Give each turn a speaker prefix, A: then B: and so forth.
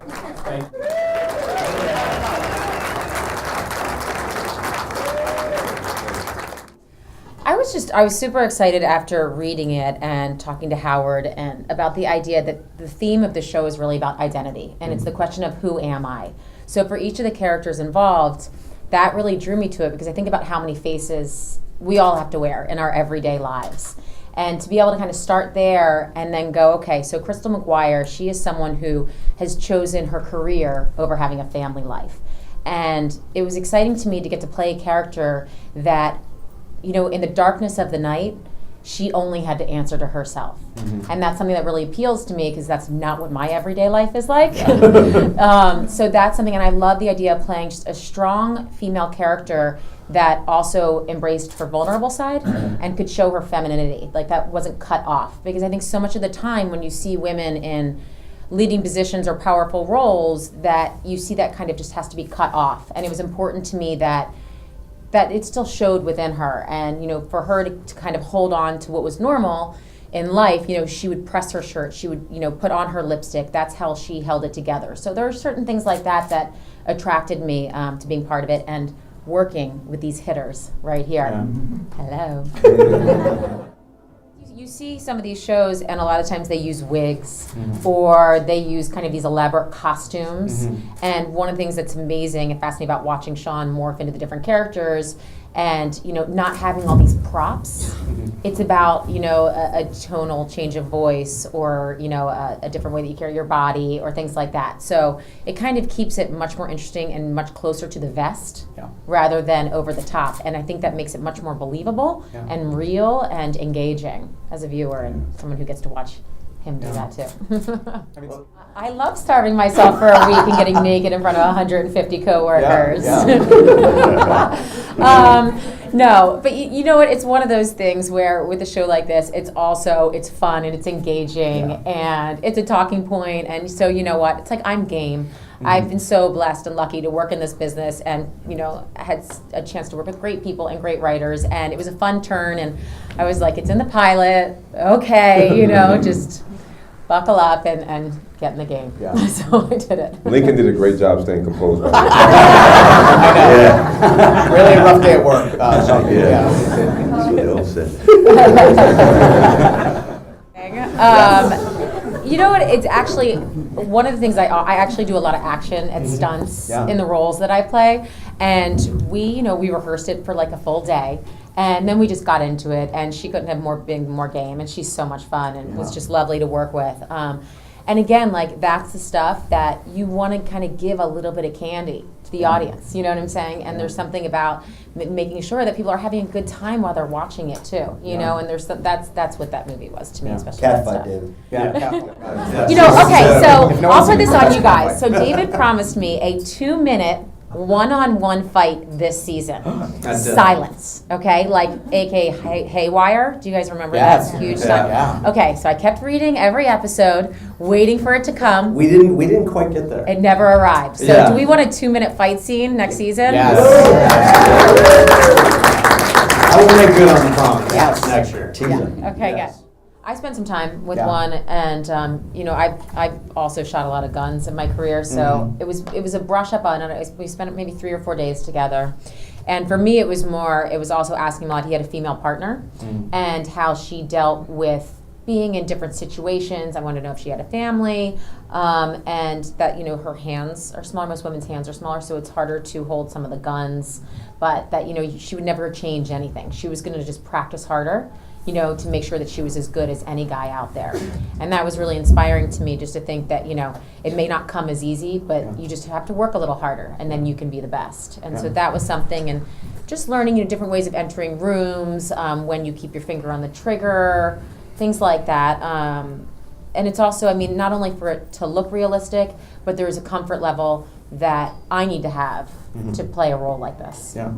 A: Thank you.
B: I was super excited after reading it and talking to Howard and about the idea that the theme of the show is really about identity, and it's the question of who am I? So for each of the characters involved, that really drew me to it because I think about how many faces we all have to wear in our everyday lives. And to be able to kind of start there and then go, okay, so Crystal McGuire, she is someone who has chosen her career over having a family life. And it was exciting to me to get to play a character that, you know, in the darkness of the night, she only had to answer to herself. Mm-hmm. And that's something that really appeals to me because that's not what my everyday life is like. So that's something, and I love the idea of playing just a strong female character that also embraced her vulnerable side and could show her femininity. Like that wasn't cut off. Because I think so much of the time when you see women in leading positions or powerful roles, that you see that kind of just has to be cut off. And it was important to me that it still showed within her, and you know, for her to kind of hold on to what was normal in life. You know, she would press her shirt, she would, you know, put on her lipstick. That's how she held it together. So there are certain things like that that attracted me to being part of it and working with these hitters right here. Yeah. Hello. You see some of these shows, and a lot of times they use wigs, or they use kind of these elaborate costumes. And one of the things that's amazing and fascinating about watching Sean morph into the different characters, and you know, not having all these props. It's about, you know, a tonal change of voice, or you know, a different way that you carry your body, or things like that. So it kind of keeps it much more interesting and much closer to the vest, rather than over the top. And I think that makes it much more believable and real and engaging as a viewer and someone who gets to watch him do that too. I love starving myself for a week and getting naked in front of 150 coworkers. No, but you know what? It's one of those things where with a show like this, it's fun and it's engaging and it's a talking point. And so you know what? It's like I'm game. I've been so blessed and lucky to work in this business, and you know, had a chance to work with great people and great writers, and it was a fun turn. And I was like, it's in the pilot, okay, you know, just buckle up and get in the game. So I did it.
C: Lincoln did a great job staying composed.
A: I know. Really a rough day at work.
D: That's what they all said.
B: You know what? It's actually one of the things I actually do a lot of action and stunts in the roles that I play, and we rehearsed it for like a full day, and then we just got into it. And she couldn't have been more game, and she's so much fun, and was just lovely to work with. And again, like that's the stuff that you want to kind of give a little bit of candy to the audience. You know what I'm saying? And there's something about making sure that people are having a good time while they're watching it too. You know, and there's that's what that movie was to me, especially.
D: Catfight, David.
B: You know, okay, so I'll put this on you guys. So David promised me a 2-minute one-on-one fight this season. Silence, okay? Like, a.k.a. Haywire. Do you guys remember that huge stunt? Okay, so I kept reading every episode, waiting for it to come.
D: We didn't quite get there.
B: It never arrived. So do we want a 2-minute fight scene next season?
A: Yes. I will make good on the promise next year.
B: Okay, good. I spent some time with one, and you know, I've also shot a lot of guns in my career, so it was a brush up on it. We spent maybe 3 or 4 days together, and for me, it was also asking him a lot. He had a female partner, and how she dealt with being in different situations. I wanted to know if she had a family, and that, you know, her hands are smaller. Most women's hands are smaller, so it's harder to hold some of the guns. But that, you know, she would never change anything. She was going to just practice harder, you know, to make sure that she was as good as any guy out there. And that was really inspiring to me, just to think that, you know, it may not come as easy, but you just have to work a little harder, and then you can be the best. And so that was something, and just learning, you know, different ways of entering rooms, when you keep your finger on the trigger, things like that. And it's also, I mean, not only for it to look realistic, but there's a comfort level that I need to have to play a role like this.
D: Yeah.